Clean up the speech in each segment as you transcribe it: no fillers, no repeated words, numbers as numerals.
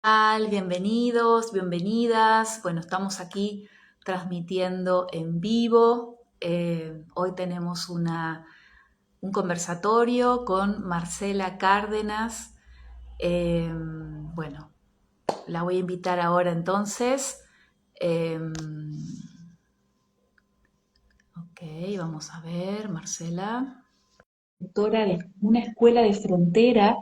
tal? Bienvenidos, bienvenidas. Bueno, estamos aquí transmitiendo en vivo. Hoy tenemos un conversatorio con Marcela Cárdenas. Bueno, la voy a invitar ahora entonces. Eh, ok, vamos a ver, Marcela. Directora de una escuela de frontera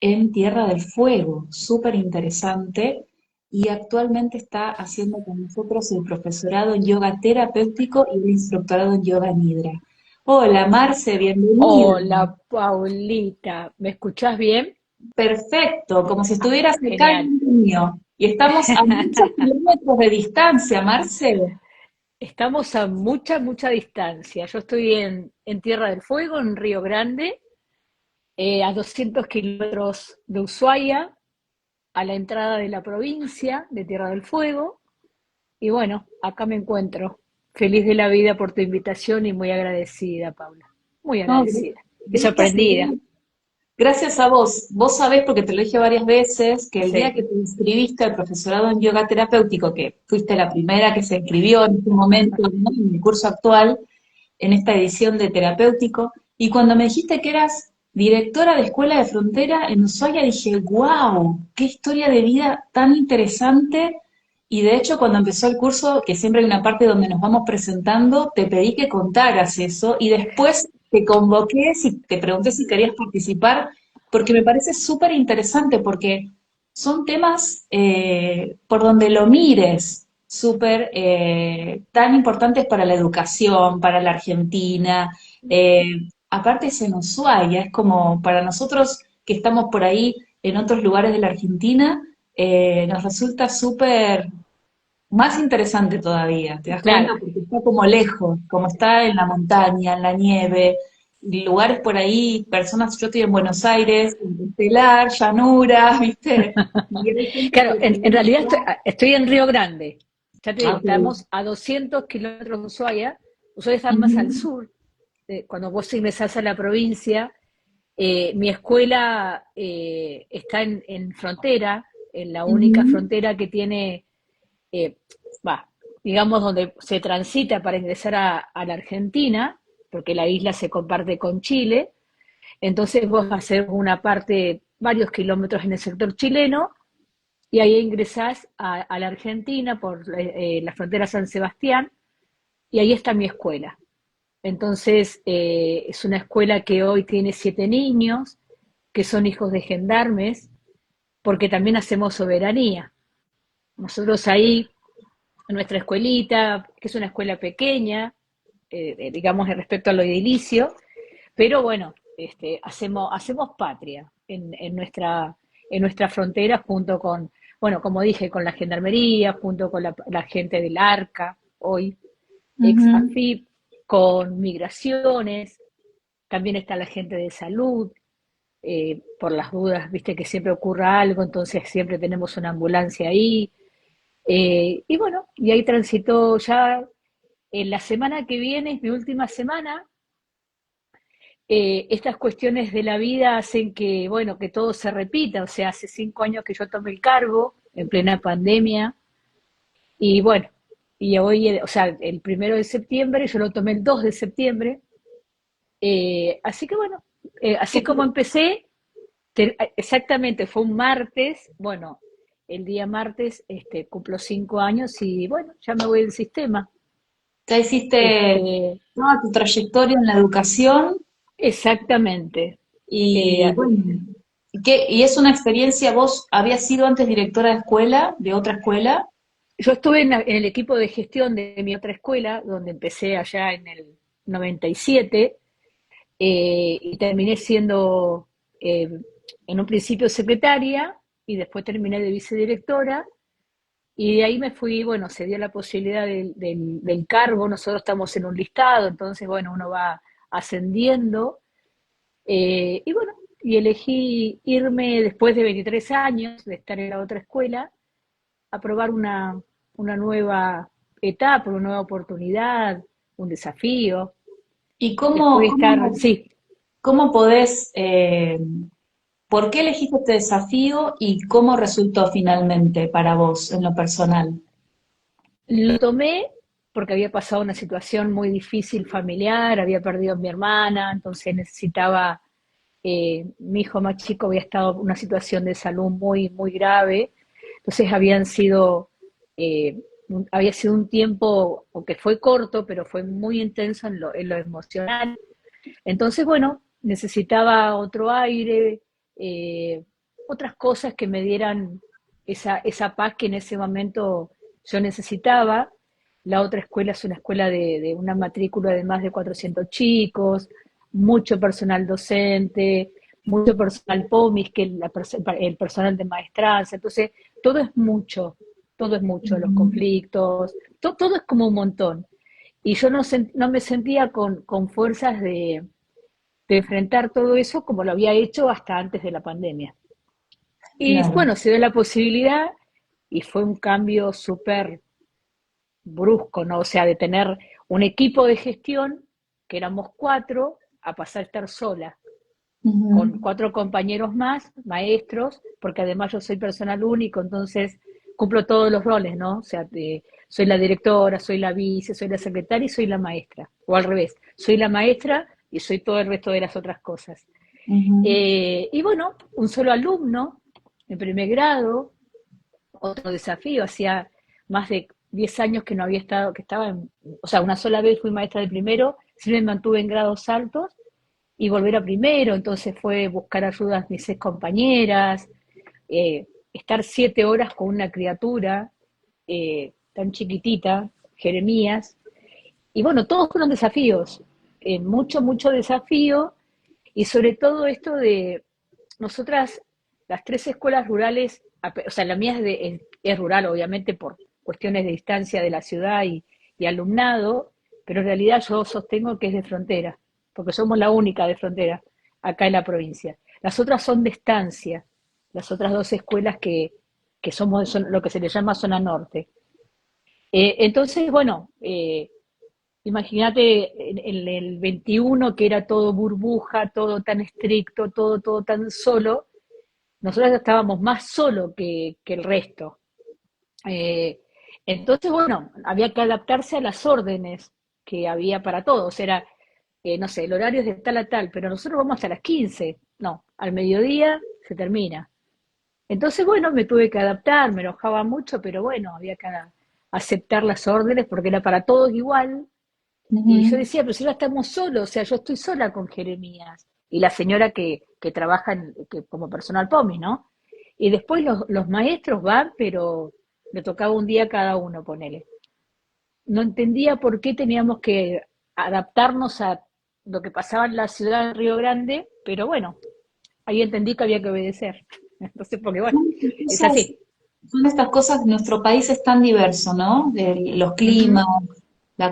en Tierra del Fuego, súper interesante, y actualmente está haciendo con nosotros el profesorado en yoga terapéutico y el instructorado en yoga nidra. Hola Marce, bienvenida. Hola, Paulita, ¿me escuchás bien? Perfecto, como si estuvieras acá Genial. en mío. Y estamos a muchos kilómetros de distancia, Marce. Estamos a mucha distancia. Yo estoy en Tierra del Fuego, en Río Grande, a 200 kilómetros de Ushuaia, a la entrada de la provincia de Tierra del Fuego. Y bueno, acá me encuentro. Feliz de la vida por tu invitación y muy agradecida, Paula. Muy No, agradecida y gracias a sorprendida. vos. Gracias a vos. Vos sabés, porque te lo dije varias veces, que el día Sí, que te inscribiste al profesorado en yoga terapéutico, que fuiste la primera que se inscribió en este momento, ¿no?, en el curso actual, en esta edición de terapéutico, y cuando me dijiste que eras directora de Escuela de Frontera en Ushuaia, dije, wow, qué historia de vida tan interesante. Y de hecho, cuando empezó el curso, que siempre hay una parte donde nos vamos presentando, te pedí que contaras eso y después te convoqué, te pregunté si querías participar, porque me parece súper interesante, porque son temas, por donde lo mires, súper tan importantes para la educación, para la Argentina. Eh, Aparte es en Ushuaia, es como para nosotros que estamos por ahí en otros lugares de la Argentina, nos resulta súper más interesante todavía, ¿te das cuenta? claro. Porque está como lejos, como está en la montaña, en la nieve, lugares por ahí, personas, yo estoy en Buenos Aires, en Estelar, llanuras, ¿viste? Y hay gente Claro, que en realidad estoy en Río Grande. Ya te ah, digo, ok. estamos a 200 kilómetros de Ushuaia. Ushuaia está más al Ujú, sur. Cuando vos ingresás a la provincia, mi escuela está en frontera, en la única ujú. frontera que tiene, eh, va, digamos, donde se transita para ingresar a la Argentina, porque la isla se comparte con Chile. Entonces vos haces una parte, varios kilómetros en el sector chileno, y ahí ingresás a la Argentina por la frontera San Sebastián, y ahí está mi escuela. Entonces, es una escuela que hoy tiene 7 niños, que son hijos de gendarmes, porque también hacemos soberanía. Nosotros ahí, en nuestra escuelita, que es una escuela pequeña, digamos, respecto a lo edilicio, pero bueno, hacemos patria en nuestra frontera junto con, bueno, como dije, con la gendarmería, junto con la gente del ARCA, hoy, ex Ujú. AFIP, con migraciones, también está la gente de salud, por las dudas, viste que siempre ocurra algo, entonces siempre tenemos una ambulancia ahí. Y bueno, y ahí transitó ya en la semana que viene, es mi última semana. Estas cuestiones de la vida hacen que, bueno, que todo se repita. O sea, hace 5 años que yo tomé el cargo, en plena pandemia, y bueno, y hoy, o sea, el 1 de septiembre, yo lo tomé el 2 de septiembre. Así que bueno, así como empecé, exactamente, fue un martes. Bueno, el día martes cumplo 5 años y bueno, ya me voy del sistema. Ya hiciste Este, toda tu trayectoria en la educación exactamente. y Eh, bueno, ¿y es una experiencia? ¿Vos habías sido antes directora de escuela, de otra escuela? Yo estuve en el equipo de gestión de mi otra escuela, donde empecé allá en el 97, y terminé siendo, eh, en un principio, secretaria, y después terminé de vicedirectora, y de ahí me fui. Bueno, se dio la posibilidad del cargo. Nosotros estamos en un listado, entonces, bueno, uno va ascendiendo, y bueno, y elegí irme después de 23 años de estar en la otra escuela, a probar una nueva etapa, una nueva oportunidad, un desafío. ¿Y Después de estar, sí, cómo podés ¿Por qué elegiste este desafío y cómo resultó finalmente para vos en lo personal? Lo tomé porque había pasado una situación muy difícil familiar, había perdido a mi hermana, entonces necesitaba, mi hijo más chico había estado en una situación de salud muy, muy grave, entonces había sido un tiempo, aunque fue corto, pero fue muy intenso en lo emocional. Entonces, bueno, necesitaba otro aire, eh, otras cosas que me dieran esa paz que en ese momento yo necesitaba. La otra escuela es una escuela de una matrícula de más de 400 chicos, mucho personal docente, mucho personal POMIS, que es el personal de maestranza. Entonces, todo es mucho, los Ujú. conflictos, todo es como un montón. Y yo no me sentía con fuerzas de enfrentar todo eso como lo había hecho hasta antes de la pandemia. Y Claro. bueno, se dio la posibilidad y fue un cambio súper brusco, ¿no? O sea, de tener un equipo de gestión, que éramos cuatro, a pasar a estar sola, con Ujú. cuatro compañeros más, maestros, porque además yo soy personal único, entonces cumplo todos los roles, ¿no? O sea, soy la directora, soy la vice, soy la secretaria y soy la maestra. O al revés, soy la maestra y soy todo el resto de las otras cosas. Ujú. Y bueno, un solo alumno en primer grado, otro desafío, hacía más de 10 años que no había estado, que estaba o sea, una sola vez fui maestra de primero, sí me mantuve en grados altos y volver a primero, entonces fue buscar ayuda a mis ex compañeras, estar 7 horas con una criatura tan chiquitita, Jeremías, y bueno, todos fueron desafíos, mucho, mucho desafío, y sobre todo esto de nosotras, las tres escuelas rurales, o sea, la mía es rural, obviamente, por cuestiones de distancia de la ciudad y alumnado, pero en realidad yo sostengo que es de frontera, porque somos la única de frontera acá en la provincia. Las otras son de estancia, las otras dos escuelas que son lo que se le llama zona norte. Entonces, bueno, imagínate en el 21 que era todo burbuja, todo tan estricto, todo tan solo, nosotros estábamos más solo que el resto. Eh, entonces, bueno, había que adaptarse a las órdenes que había para todos. Era, no sé, el horario es de tal a tal, pero nosotros vamos hasta las 15. No, al mediodía se termina. Entonces, bueno, me tuve que adaptar, me enojaba mucho, pero bueno, había que aceptar las órdenes porque era para todos igual. Y yo Ujú. decía, pero si ya estamos solos, o sea, yo estoy sola con Jeremías y la señora que trabaja como personal POMI, ¿no? Y después los maestros van, pero le tocaba un día a cada uno, ponele. No entendía por qué teníamos que adaptarnos a lo que pasaba en la ciudad de Río Grande, pero bueno, ahí entendí que había que obedecer. Entonces, porque bueno, es Cosas, así. son estas cosas, nuestro país es tan diverso, ¿no? Los climas,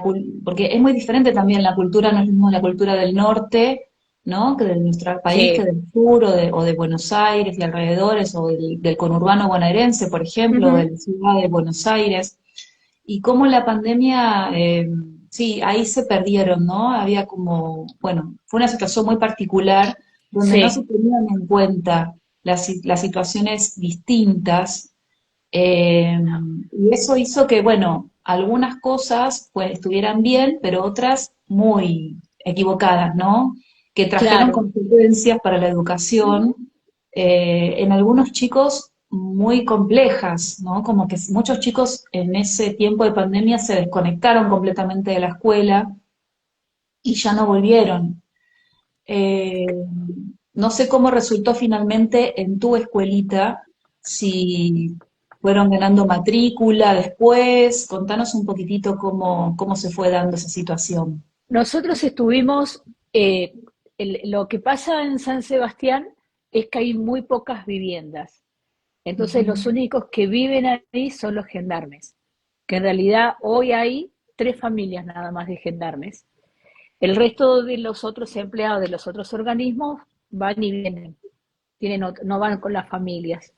Ujú. porque es muy diferente también la cultura, no es lo mismo la cultura del norte, ¿no? Que de nuestro país, que Sí. del sur, o de Buenos Aires y alrededores, o del conurbano bonaerense, por ejemplo, o de Ujú. la ciudad de Buenos Aires. Y cómo la pandemia, sí, ahí se perdieron, ¿no? Había como, bueno, fue una situación muy particular donde no se Sí, tenían en cuenta las situaciones distintas, y eso hizo que, bueno, algunas cosas pues estuvieran bien, pero otras muy equivocadas, ¿no? Que trajeron claro. consecuencias para la educación, en algunos chicos muy complejas, ¿no? Como que muchos chicos en ese tiempo de pandemia se desconectaron completamente de la escuela y ya no volvieron. Eh, no sé cómo resultó finalmente en tu escuelita, si fueron ganando matrícula después, contanos un poquitito cómo se fue dando esa situación. Nosotros estuvimos, eh, lo que pasa en San Sebastián es que hay muy pocas viviendas. Entonces Ujú. los únicos que viven ahí son los gendarmes, que en realidad hoy hay 3 familias nada más de gendarmes. El resto de los otros empleados de los otros organismos van y vienen, no van con las familias.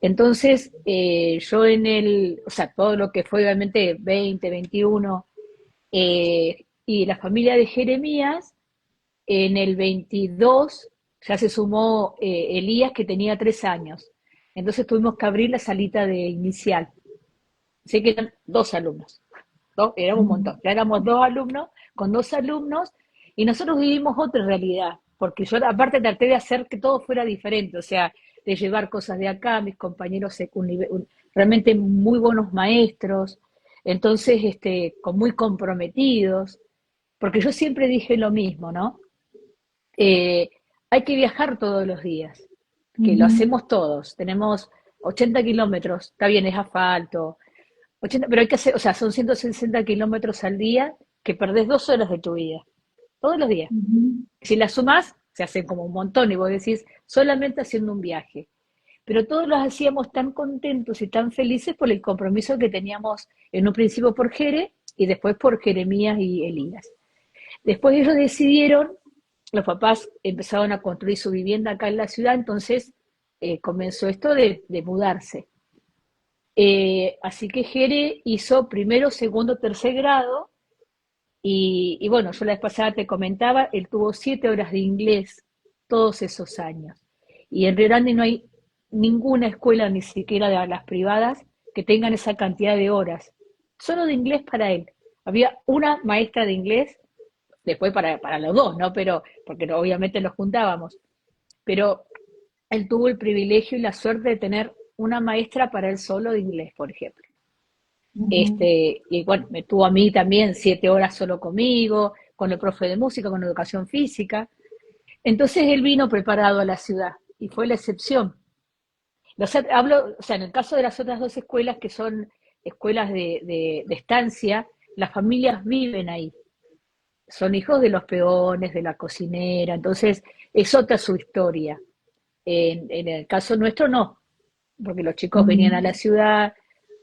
Entonces, yo o sea, todo lo que fue obviamente 20, 21, y la familia de Jeremías, en el 22 Ya se sumó Elías, que tenía 3 años. Entonces tuvimos que abrir la salita de inicial. Así que eran 2 alumnos. Era un montón. Ya éramos 2 alumnos, con 2 alumnos, y nosotros vivimos otra realidad. Porque yo aparte traté de hacer que todo fuera diferente, o sea, de llevar cosas de acá, mis compañeros realmente muy buenos maestros, entonces muy comprometidos, porque yo siempre dije lo mismo, ¿no? Eh, Hay que viajar todos los días, que lo Ujú. hacemos todos. Tenemos 80 kilómetros, está bien, es asfalto, 80, pero hay que hacer, o sea, son 160 kilómetros al día que perdés 2 horas de tu vida, todos los días. Ujú. Si las sumás, se hacen como un montón y vos decís, solamente haciendo un viaje. Pero todos los hacíamos tan contentos y tan felices por el compromiso que teníamos en un principio por Jere y después por Jeremías y Elías. Después ellos decidieron, los papás empezaron a construir su vivienda acá en la ciudad, entonces comenzó esto de mudarse. Así que Jere hizo primero, segundo, tercer grado y bueno, yo la vez pasada te comentaba, él tuvo 7 horas de inglés todos esos años. Y en Río Grande no hay ninguna escuela, ni siquiera de las privadas, que tengan esa cantidad de horas. Solo de inglés para él. Había una maestra de inglés después para los dos, ¿no? Pero, porque obviamente los juntábamos, pero él tuvo el privilegio y la suerte de tener una maestra para él solo de inglés, por ejemplo. Ujú. Y bueno, me tuvo a mí también 7 horas solo conmigo, con el profe de música, con educación física. Entonces él vino preparado a la ciudad y fue la excepción. Hablo, o sea, en el caso de las otras dos escuelas, que son escuelas de estancia, las familias viven ahí, son hijos de los peones, de la cocinera, entonces es otra su historia. En el caso nuestro no, porque los chicos venían a Ujú. la ciudad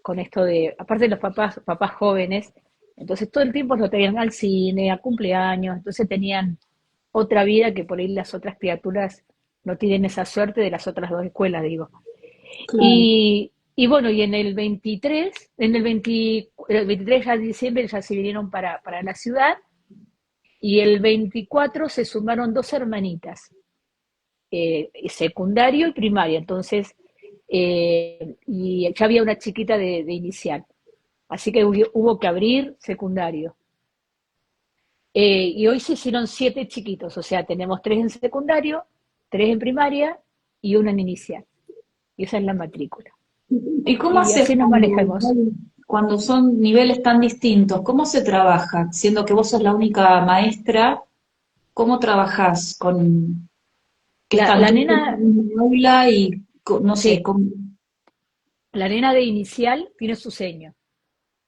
con esto de, aparte de los papás jóvenes, entonces todo el tiempo lo traían al cine, a cumpleaños, entonces tenían otra vida que por ahí las otras criaturas no tienen esa suerte de las otras dos escuelas, digo. Claro. Y bueno, y en el 23, el 23 de diciembre ya se vinieron para la ciudad y el 24 se sumaron dos hermanitas, secundario y primaria, entonces, y ya había una chiquita de inicial, así que hubo que abrir secundario. Y hoy se hicieron 7 chiquitos, o sea, tenemos 3 en secundario, 3 en primaria y uno en inicial. Y esa es la matrícula. ¿Y cómo Y haces así nos manejamos. cuando son niveles tan distintos? ¿Cómo se trabaja? Siendo que vos sos la única maestra, ¿cómo trabajás con que La, están la todos en nena, la misma aula y no sé, sí, la nena de inicial tiene su seño,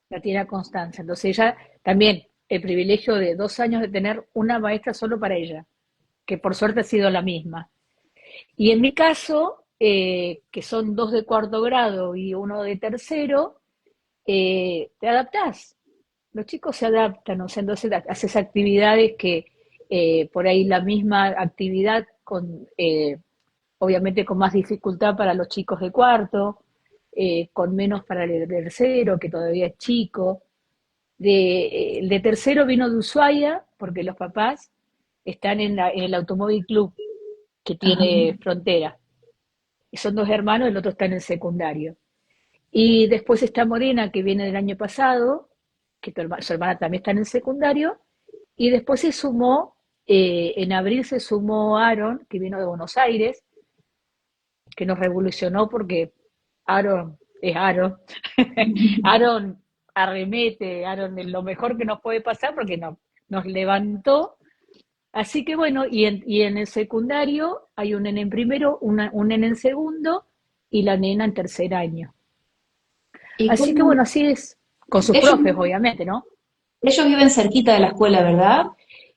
la tiene a Constanza. Entonces ella también, el privilegio de 2 años de tener una maestra solo para ella, que por suerte ha sido la misma. Y en mi caso, que son dos de cuarto grado y uno de tercero, te adaptás. Los chicos se adaptan, o sea, entonces haces actividades que por ahí la misma actividad obviamente con más dificultad para los chicos de cuarto, con menos para el tercero, que todavía es chico. El de tercero vino de Ushuaia, porque los papás están en el Automóvil Club, que ajá, tiene Frontera. Y son dos hermanos, el otro está en el secundario. Y después está Morena, que viene del año pasado, que su hermana también está en el secundario. Y después se sumó, en abril se sumó Aaron, que vino de Buenos Aires, que nos revolucionó porque Aaron es Aaron. Aaron arremete, Aaron es lo mejor que nos puede pasar porque nos levantó. Así que bueno, y en el secundario hay un nene en primero, un nene en segundo y la nena en tercer año. ¿y Así que cómo? bueno, así es, con sus Ellos, profes, obviamente, ¿no? ellos viven cerquita de la escuela, ¿verdad?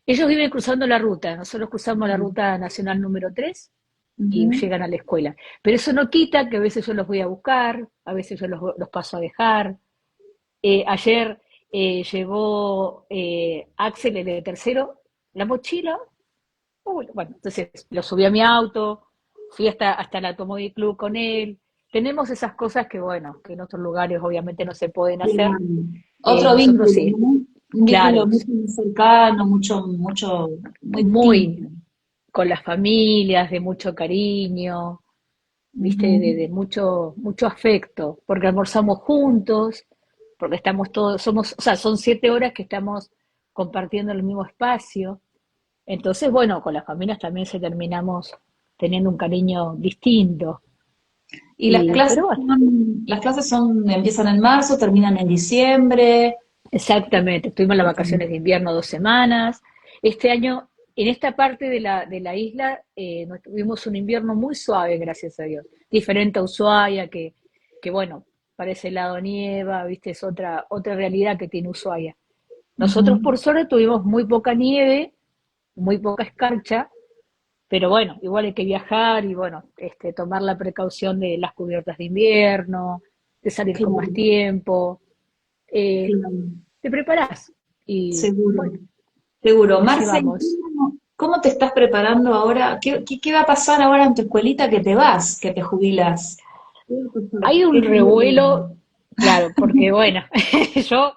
Ellos viven cruzando la ruta, nosotros cruzamos la Ujú. ruta nacional número 3 y Ujú. llegan a la escuela. Pero eso no quita que a veces yo los voy a buscar, a veces yo los paso a dejar. Ayer llegó Axel, el de tercero, la mochila. Bueno, entonces lo subí a mi auto, fui hasta el Automóvil Club con él. Tenemos esas cosas que, bueno, que en otros lugares obviamente no se pueden hacer. Claro. Otro Nosotros vínculo, sí, ¿no? Un vínculo claro, mucho más cercano, mucho, mucho, muy muy, distinto. con las familias, de mucho cariño, ¿viste? Ujú. De mucho, mucho afecto, porque almorzamos juntos, porque estamos todos, somos, o sea, son 7 horas que estamos compartiendo el mismo espacio. Entonces, bueno, con las familias también se terminamos teniendo un cariño distinto. Y Pero bueno, las clases son, empiezan en marzo, terminan en diciembre. exactamente, tuvimos las vacaciones de invierno 2 semanas. Este año, en esta parte de la isla, tuvimos un invierno muy suave, gracias a Dios. Diferente a Ushuaia, que bueno, para ese lado nieva, viste, es otra realidad que tiene Ushuaia. Nosotros, Ujú. por suerte, tuvimos muy poca nieve, muy poca escarcha, pero bueno, igual hay que viajar y bueno, tomar la precaución de las cubiertas de invierno, de salir con más Claro, tiempo. Eh, claro, Te preparás y seguro, bueno, seguro. así Marce, vamos. ¿cómo te estás preparando ahora? ¿Qué va a pasar ahora en tu escuelita que te vas, que te jubilas? ¿Qué va a pasar? Hay un ¿Qué cambio revuelo, hay? claro, porque bueno, yo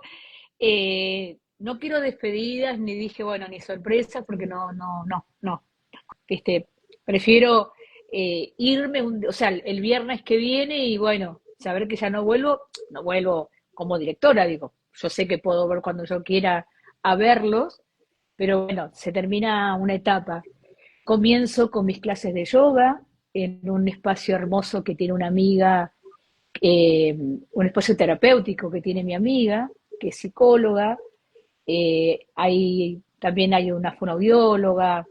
no quiero despedidas, ni dije, bueno, ni sorpresas, porque no, viste, prefiero irme, o sea, el viernes que viene y bueno, saber que ya no vuelvo como directora, digo, yo sé que puedo ver cuando yo quiera a verlos, pero bueno, se termina una etapa. Comienzo con mis clases de yoga en un espacio hermoso que tiene una amiga, un espacio terapéutico que tiene mi amiga, que es psicóloga. También hay una fonoaudióloga,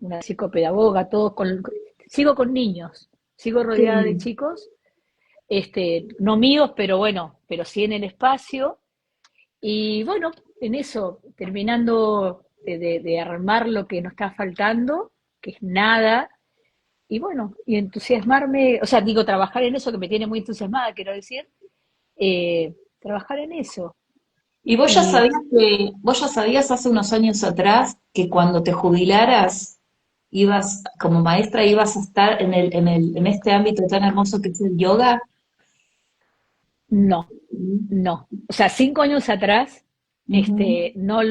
una psicopedagoga, sigo con niños, sigo Qué rodeada de bien. chicos, no míos, pero bueno, pero sí en el espacio. Y bueno, en eso, terminando de armar lo que nos está faltando, que es nada, y bueno, y entusiasmarme, o sea, digo, trabajar en eso que me tiene muy entusiasmada, quiero decir, trabajar en eso. ¿Y Y vos ya sabías hace unos años atrás que cuando te jubilaras ibas, como maestra, ibas a estar en este ámbito tan hermoso que es el yoga? no, Mm. no. O sea, 5 años atrás, Ujú, no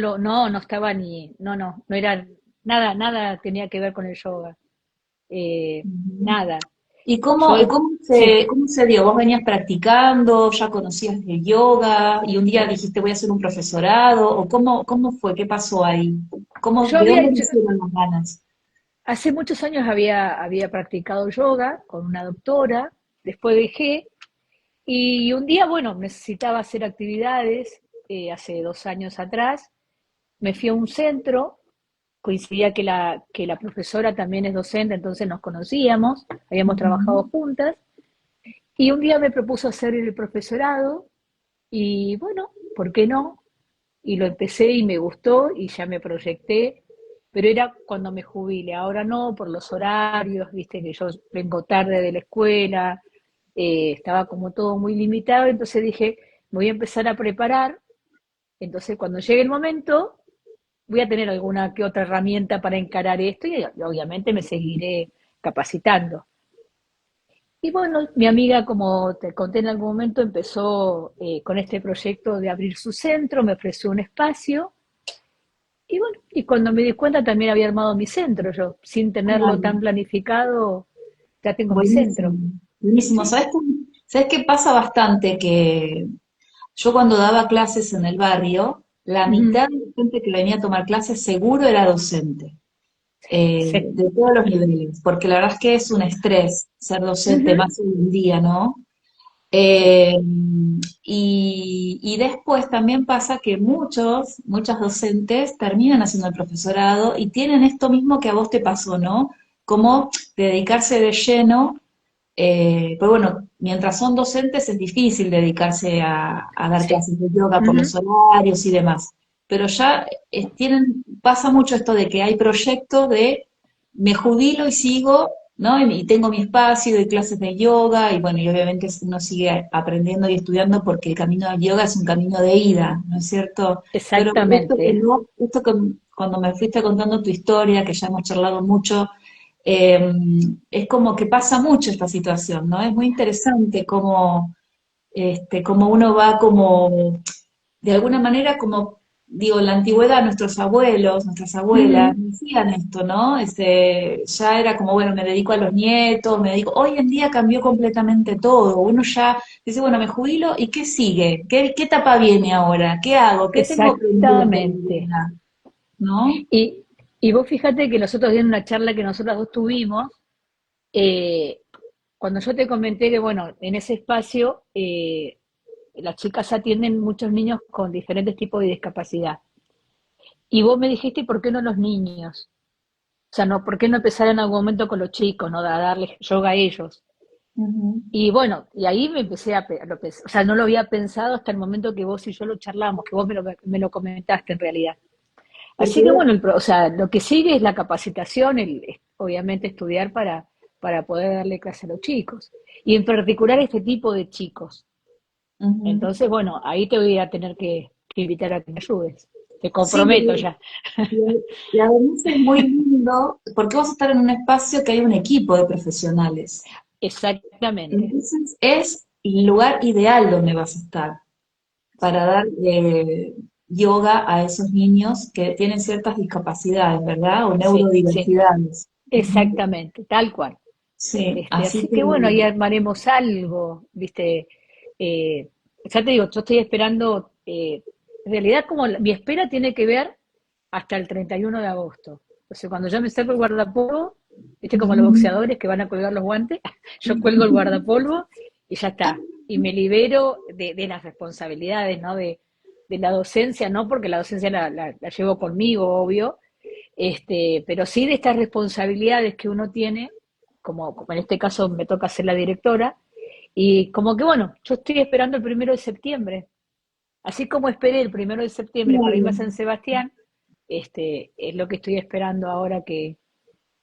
estaba no era nada tenía que ver con el yoga. Eh, ujú. Nada. ¿Y Yo, sí, cómo se dio? ¿Vos venías practicando, ya conocías el yoga y un día dijiste voy a hacer un profesorado? ¿O cómo fue? ¿Qué pasó ahí? yo De había dónde hecho, nacieron las ganas? hace muchos años había practicado yoga con una doctora, después dejé, y un día, bueno, necesitaba hacer actividades, hace 2 años atrás, me fui a un centro, coincidía que la profesora también es docente, entonces nos conocíamos, habíamos trabajado Ujú. juntas, y un día me propuso hacer el profesorado, y bueno, ¿por qué no? Y lo empecé y me gustó y ya me proyecté, pero era cuando me jubile, ahora no, por los horarios, viste que yo vengo tarde de la escuela, estaba como todo muy limitado, entonces dije, me voy a empezar a preparar, entonces cuando llegue el momento voy a tener alguna que otra herramienta para encarar esto y obviamente me seguiré capacitando. Y bueno, mi amiga, como te conté en algún momento, empezó con este proyecto de abrir su centro, me ofreció un espacio y bueno, y cuando me di cuenta también había armado mi centro yo, sin tenerlo Claro. tan planificado, ya tengo mi centro. Buenísimo, buenísimo. Sí. ¿Sabes qué pasa bastante? Que yo cuando daba clases en el barrio, la Ujú. mitad de la gente que venía a tomar clases seguro era docente, Sí. de todos los niveles, porque la verdad es que es un estrés ser docente Ujú. más hoy en día, ¿no? Sí. Eh, y después también pasa que muchas docentes terminan haciendo el profesorado y tienen esto mismo que a vos te pasó, ¿no? Como dedicarse de lleno, pues bueno, mientras son docentes es difícil dedicarse a dar Sí. clases de yoga por Ujú. los horarios y demás, pero ya pasa mucho esto de que hay proyectos de me jubilo y sigo, ¿no? Y tengo mi espacio, doy clases de yoga y bueno, y obviamente uno sigue aprendiendo y estudiando porque el camino del yoga es un camino de ida, ¿no es cierto? Pero Exactamente. esto que cuando me fuiste contando tu historia, que ya hemos charlado mucho, eh, es como que pasa mucho esta situación, ¿no? Es muy interesante cómo uno va como, de alguna manera, como digo, en la antigüedad nuestros abuelos, nuestras abuelas, Ujú. decían esto, ¿no? Ya era como, bueno, me dedico a los nietos, me dedico, hoy en día cambió completamente todo, uno ya dice, bueno, me jubilo, ¿y qué sigue? ¿Qué etapa viene ahora? ¿Qué hago? ¿Qué tengo pendiente en mi Exactamente. vida? ¿No? Y, y vos fíjate que nosotros en una charla que nosotras dos tuvimos, eh, cuando yo te comenté que, bueno, en ese espacio las chicas atienden muchos niños con diferentes tipos de discapacidad. Y vos me dijiste, ¿por qué no los niños? O sea, no, ¿por qué no empezar en algún momento con los chicos, no? A darles yoga a ellos. Ujú. Y bueno, y ahí me empecé o sea, no lo había pensado hasta el momento que vos y yo lo charlamos, que vos me lo comentaste en realidad. Porque Así que bueno, o sea, lo que sigue es la capacitación, obviamente estudiar para poder darle clase a los chicos. Y en particular este tipo de chicos. ujú. Entonces, bueno, ahí te voy a tener que invitar a que me ayudes. Te Sí, comprometo ya. y además es muy lindo porque vas a estar en un espacio que hay un equipo de profesionales. Exactamente. Entonces es el lugar ideal donde vas a estar para Sí, dar yoga a esos niños que tienen ciertas discapacidades, ¿verdad? O sí, sí, neurodiversidades. Ujú. exactamente, tal cual. Sí, así Así que que bueno, ahí armaremos algo, ¿viste? Ya te digo, yo estoy esperando, en realidad como mi espera tiene que ver hasta el 31 de agosto. O sea, cuando yo me saco el guardapolvo, ¿viste? Como los boxeadores que van a colgar los guantes, yo cuelgo el guardapolvo y ya está. Y me libero de las responsabilidades, ¿no? De la docencia, no porque la docencia la llevo conmigo, obvio, pero sí de estas responsabilidades que uno tiene, como en este caso me toca ser la directora, y como que bueno, yo estoy esperando el 1 de septiembre, así como esperé el 1 de septiembre para irme a claro. San Sebastián, es lo que estoy esperando ahora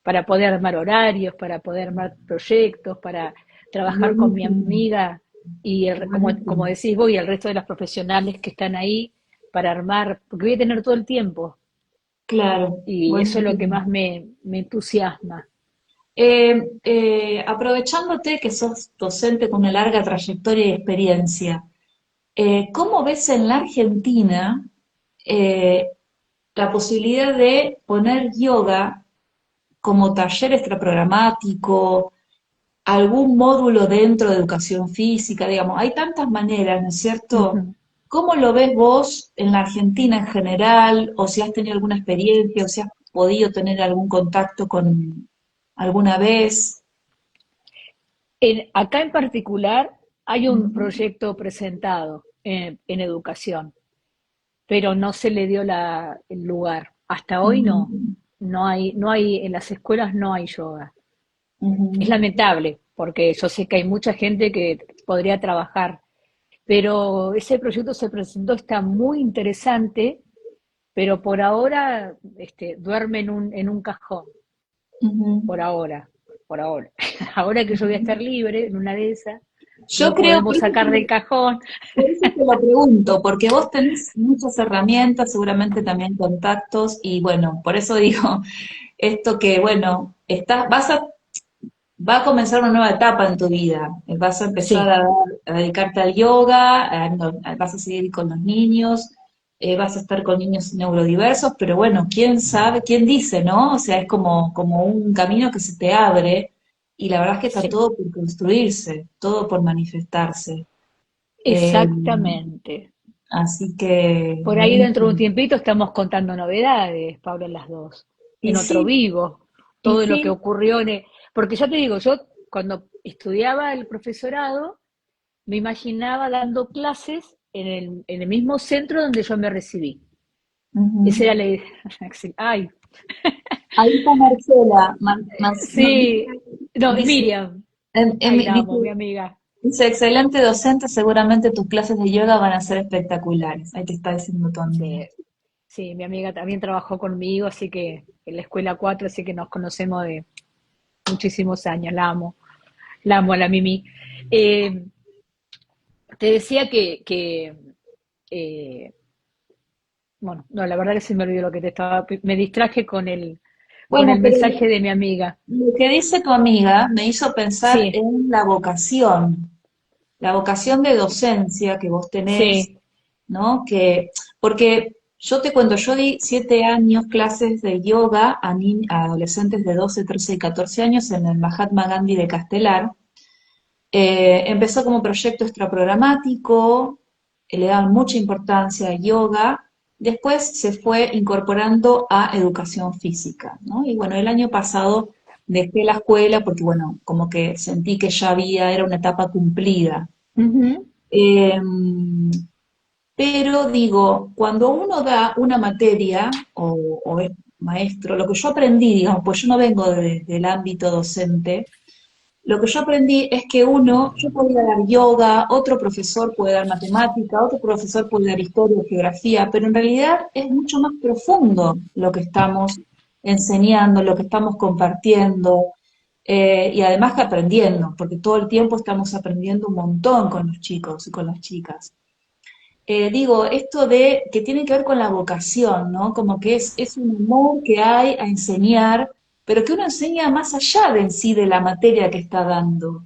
para poder armar horarios, para poder armar proyectos, para trabajar con mi Buenísimo, amiga y como buenísimo. decís vos y el resto de las profesionales que están ahí para armar, porque voy a tener todo el tiempo, Claro, y eso es lo que buenísimo. más me entusiasma. Aprovechándote que sos docente con una larga trayectoria y experiencia, ¿cómo ves en la Argentina eh, la posibilidad de poner yoga como taller extraprogramático, algún módulo dentro de educación física? Digamos, hay tantas maneras, ¿no es cierto? Ujú. ¿Cómo lo ves vos en la Argentina en general? O si has tenido alguna experiencia, o si has podido tener algún contacto con alguna vez. Acá en particular hay un Ujú, proyecto presentado en educación, pero no se le dio el lugar. Hasta hoy no. ujú, No hay, en las escuelas no hay yoga. Es ujú. lamentable, porque yo sé que hay mucha gente que podría trabajar, pero ese proyecto se presentó, está muy interesante, pero por ahora duerme en un cajón, Ujú. por ahora, por ahora. Ahora que yo voy a estar libre en una de esas, Yo lo creo, podemos sacar del cajón. por eso te lo pregunto, porque vos tenés muchas herramientas, seguramente también contactos, y bueno, por eso digo esto que, bueno, va a comenzar una nueva etapa en tu vida. Vas a empezar Sí, a dedicarte al yoga, vas a seguir con los niños, vas a estar con niños neurodiversos, pero bueno, quién sabe, quién dice, ¿no? O sea, es como un camino que se te abre y la verdad es que está sí, todo por construirse, todo por manifestarse. Eh, exactamente. Así que, Por ahí dentro de un buenísimo. tiempito estamos contando novedades, Paula, las dos, Y en otro sí, vivo, y todo lo que sí. ocurrió Porque ya te digo, yo cuando estudiaba el profesorado, me imaginaba dando clases en el mismo centro donde yo me recibí. Esa era Ujú. la idea. Ay, Ahí está Marcela. sí, no, Dice, Miriam. Ay, la amo, mi dice, amiga. dice, excelente docente, seguramente tus clases de yoga van a ser espectaculares. Ahí te está diciendo tu amiga. Sí, sí, mi amiga también trabajó conmigo, así que en la escuela 4, así que nos conocemos de muchísimos años. La amo a la Mimi. Eh, Te decía eh, bueno, no, la verdad que se me olvidó lo que te estaba, me distraje con Bueno, el pero mensaje de mi amiga. lo que dice tu amiga me hizo pensar Sí, en la vocación de docencia que vos tenés, sí, ¿no? Porque Yo te cuento, yo di 7 años clases de yoga a adolescentes de 12, 13 y 14 años en el Mahatma Gandhi de Castelar. Empezó como proyecto extraprogramático, le daban mucha importancia a yoga, después se fue incorporando a educación física, ¿no? Y bueno, el año pasado dejé la escuela porque, bueno, como que sentí que ya era una etapa cumplida. Ujú. Pero digo, cuando uno da una materia o es maestro, lo que yo aprendí, digamos, pues yo no vengo del ámbito docente, lo que yo aprendí es que yo podía dar yoga, otro profesor puede dar matemática, otro profesor puede dar historia o geografía, pero en realidad es mucho más profundo lo que estamos enseñando, lo que estamos compartiendo, y además que aprendiendo, porque todo el tiempo estamos aprendiendo un montón con los chicos y con las chicas. Digo, esto de que tiene que ver con la vocación, ¿no? Como que es un amor que hay a enseñar, pero que uno enseña más allá de en sí de la materia que está dando,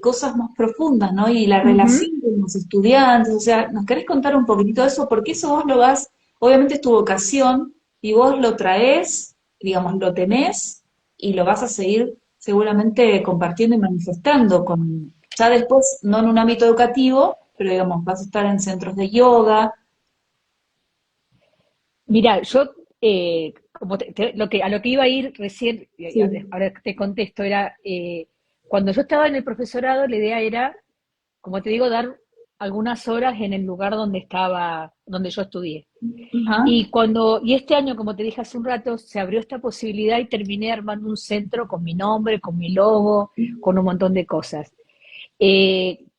cosas más profundas, ¿no? Y la Ujú. relación con los estudiantes, o sea, ¿nos querés contar un poquitito de eso? Porque eso vos lo vas, obviamente es tu vocación, y vos lo traes, digamos, lo tenés, y lo vas a seguir seguramente compartiendo y manifestando ya después, no en un ámbito educativo, pero digamos, vas a estar en centros de yoga. Mira, yo como a lo que iba a ir recién, y Sí. ahora te contesto, era cuando yo estaba en el profesorado, la idea era, como te digo, dar algunas horas en el lugar donde estaba, donde yo estudié. Ajá. Y este año, como te dije hace un rato, se abrió esta posibilidad y terminé armando un centro con mi nombre, con mi logo, con un montón de cosas.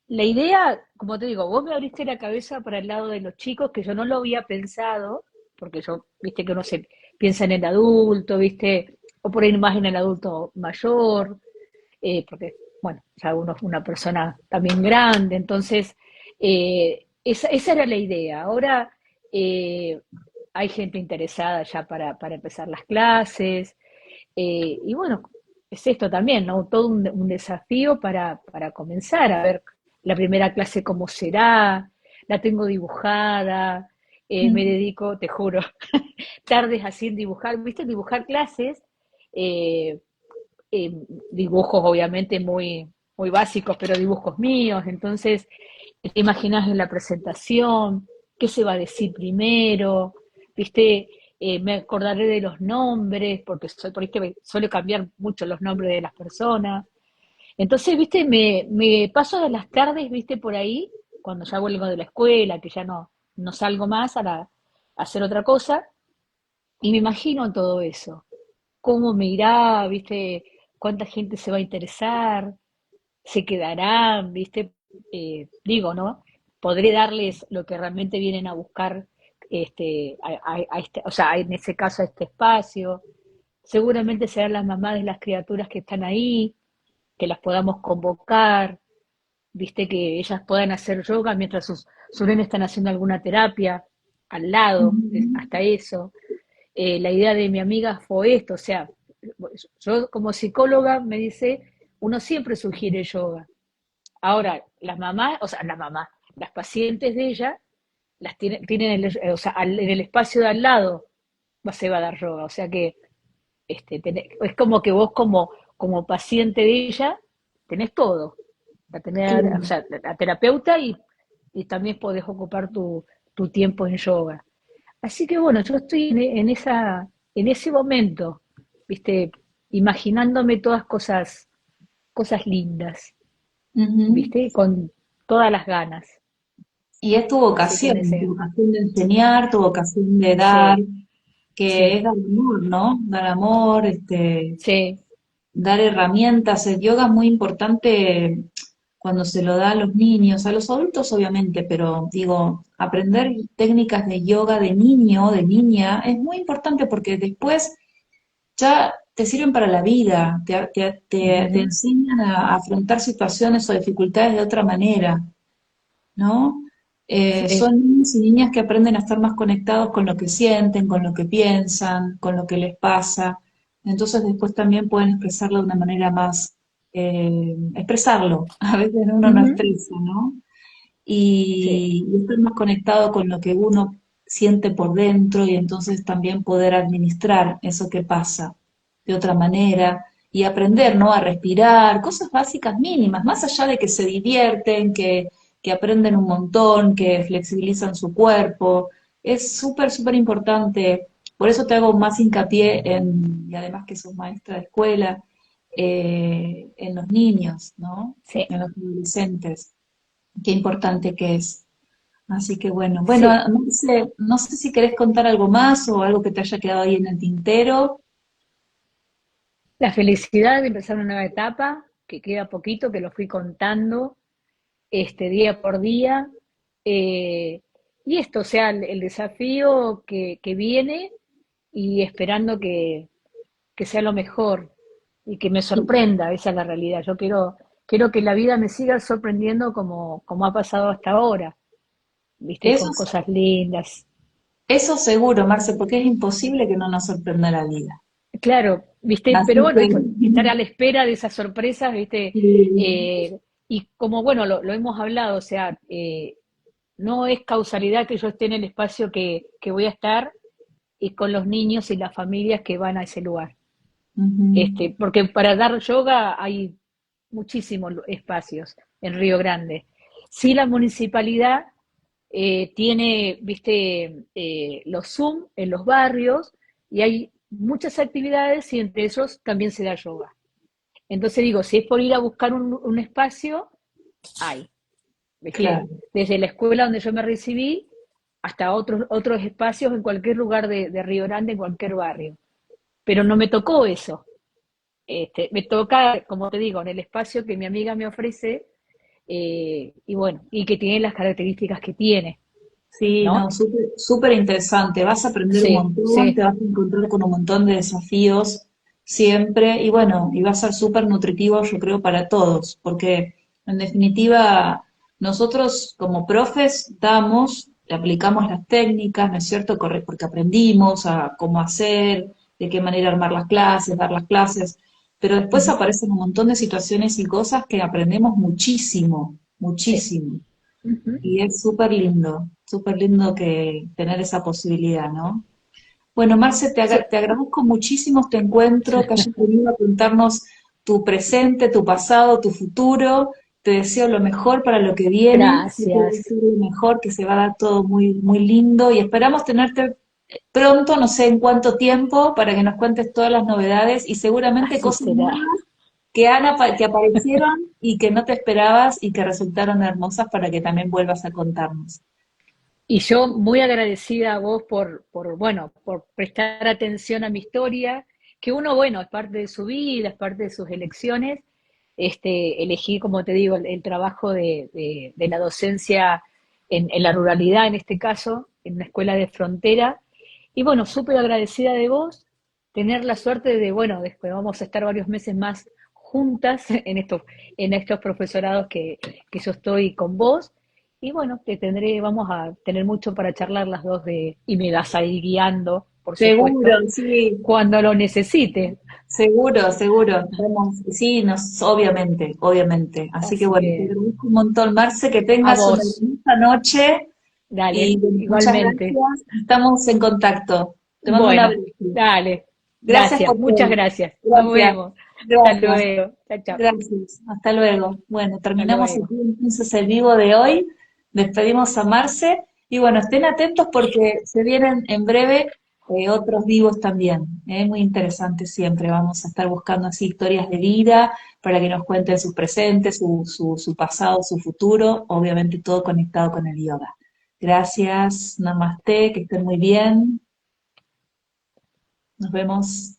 La idea, como te digo, vos me abriste la cabeza para el lado de los chicos, que yo no lo había pensado, porque yo, viste que uno se piensa en el adulto, viste, o por ahí más en el adulto mayor, porque, bueno, ya uno es una persona también grande, entonces, esa era la idea. Ahora hay gente interesada ya para empezar las clases, y bueno, es esto también, ¿no? Todo un desafío para comenzar a ver la primera clase cómo será, la tengo dibujada, me dedico, te juro, tardes así en dibujar, ¿viste? Dibujar clases, eh, eh, dibujos obviamente muy básicos, pero dibujos míos, entonces te imaginas en la presentación, qué se va a decir primero, ¿viste? Me acordaré de los nombres, porque por ahí que suele cambiar mucho los nombres de las personas. Entonces, ¿viste? Me paso de las tardes, ¿viste? Por ahí, cuando ya vuelvo de la escuela, que ya no salgo más a hacer otra cosa, y me imagino todo eso. ¿Cómo me irá? ¿Viste? ¿Cuánta gente se va a interesar? ¿Se quedarán? ¿Viste? Digo, ¿no? Podré darles lo que realmente vienen a buscar a este, o sea, en ese caso a este espacio. Seguramente serán las mamás de las criaturas que están ahí, que las podamos convocar, viste, que ellas puedan hacer yoga mientras sus nenes están haciendo alguna terapia al lado, Ujú. hasta eso. La idea de mi amiga fue esto, o sea, yo como psicóloga me dice, uno siempre sugiere yoga. Ahora, las mamás, o sea, las pacientes de ella, tienen o sea, en el espacio de al lado se va a dar yoga, o sea que es como que vos como paciente de ella tenés todo, o Claro. sea, la terapeuta y también podés ocupar tu tiempo en yoga. Así que bueno, yo estoy en ese momento, viste, imaginándome todas cosas lindas, Ujú. viste, con todas las ganas. Y es Así que en tu ese, vocación de enseñar, tu vocación de dar, sí, que es sí, dar amor, ¿no? Dar amor, sí, dar herramientas. El yoga es muy importante cuando se lo da a los niños, a los adultos obviamente, pero digo, aprender técnicas de yoga de niño, de niña, es muy importante porque después ya te sirven para la vida, te ujú, enseñan a afrontar situaciones o dificultades de otra manera. ¿No? sí, Son niños y niñas que aprenden a estar más conectados con lo que sienten, con lo que piensan, con lo que les pasa. Entonces después también pueden expresarlo de una manera más, expresarlo. A veces uno no ujú, expresa, ¿no? sí, Y estar más conectado con lo que uno siente por dentro y entonces también poder administrar eso que pasa de otra manera y aprender, ¿no? A respirar, cosas básicas mínimas, más allá de que se divierten, que aprenden un montón, que flexibilizan su cuerpo. Es súper, súper importante. Por eso te hago más hincapié en, y además que sos maestra de escuela, en los niños, ¿no? Sí, En los adolescentes. Qué importante que es. Así que bueno, sí. no sé si querés contar algo más o algo que te haya quedado ahí en el tintero. La felicidad de empezar una nueva etapa, que queda poquito, que lo fui contando día por día. eh, y esto, o sea, el desafío que viene y esperando que sea lo mejor y que me sorprenda, esa es la realidad. Yo quiero que la vida me siga sorprendiendo como ha pasado hasta ahora, ¿viste? Eso, Con cosas lindas. eso seguro, Marce, porque es imposible que no nos sorprenda la vida. Claro, ¿viste? Así Pero bueno, que, esto, estar a la espera de esas sorpresas, ¿viste? sí, Y como, bueno, lo hemos hablado, o sea, no es causalidad que yo esté en el espacio que voy a estar y con los niños y las familias que van a ese lugar. ujú, Porque para dar yoga hay muchísimos espacios en Río Grande. Sí, la municipalidad tiene, viste, los Zoom en los barrios y hay muchas actividades y entre esos también se da yoga. Entonces digo, si es por ir a buscar un espacio, hay, viste, claro. desde la escuela donde yo me recibí hasta otros espacios en cualquier lugar de Río Grande, en cualquier barrio. Pero no me tocó eso. Me toca, como te digo, en el espacio que mi amiga me ofrece, y bueno, y que tiene las características que tiene, Sí, no, ¿no? súper súper interesante. Vas a aprender un Sí, montón, te sí. vas a encontrar con un montón de desafíos siempre y bueno, y va a ser súper nutritivo, yo creo, para todos, porque en definitiva nosotros como profes damos, aplicamos las técnicas, ¿no es cierto? Porque aprendimos a cómo hacer, de qué manera armar las clases, dar las clases, pero después Ujú, aparecen un montón de situaciones y cosas que aprendemos muchísimo, sí. muchísimo. Ujú. Y es súper lindo que tener esa posibilidad, ¿no? Bueno, Marce, Sí. te agradezco muchísimo este encuentro, que hayas venido a contarnos tu presente, tu pasado, tu futuro. Te deseo lo mejor para lo que viene, sé que va a Gracias. ser lo mejor, que se va a dar todo muy, muy lindo y esperamos tenerte pronto, no sé en cuánto tiempo, para que nos cuentes todas las novedades y seguramente Así cosas será. nuevas que aparecieron y que no te esperabas y que resultaron hermosas para que también vuelvas a contarnos. Y yo muy agradecida a vos bueno, por prestar atención a mi historia, que uno, bueno, es parte de su vida, es parte de sus elecciones, elegir, como te digo, el trabajo de la docencia en la ruralidad, en este caso, en una escuela de frontera. Y bueno, súper agradecida de vos, tener la suerte de, bueno, después vamos a estar varios meses más juntas en estos profesorados que yo estoy con vos. Y bueno, vamos a tener mucho para charlar las dos y me vas a ir guiando, por Seguro, supuesto, sí, cuando lo necesite. seguro, seguro. Vemos, sí, obviamente, obviamente. Así que Así bueno, te que agradezco un montón, Marce, que a tengas una vos, hermosa noche y dale, bueno, muchas igualmente. gracias. Estamos en contacto. Te mando un Bueno, abrazo. dale, Gracias por gracias, muchas todo. gracias. Nos Gracias, vemos. Hasta gracias, luego. Chao, chao. gracias. Hasta luego. Bueno, Hasta terminamos aquí luego. entonces el vivo de hoy. Despedimos a Marce y bueno, estén atentos porque se vienen en breve otros vivos también. Muy interesante siempre. Vamos a estar buscando así historias de vida para que nos cuenten sus presentes, su pasado, su futuro, obviamente todo conectado con el yoga. Gracias, namaste, que estén muy bien. Nos vemos.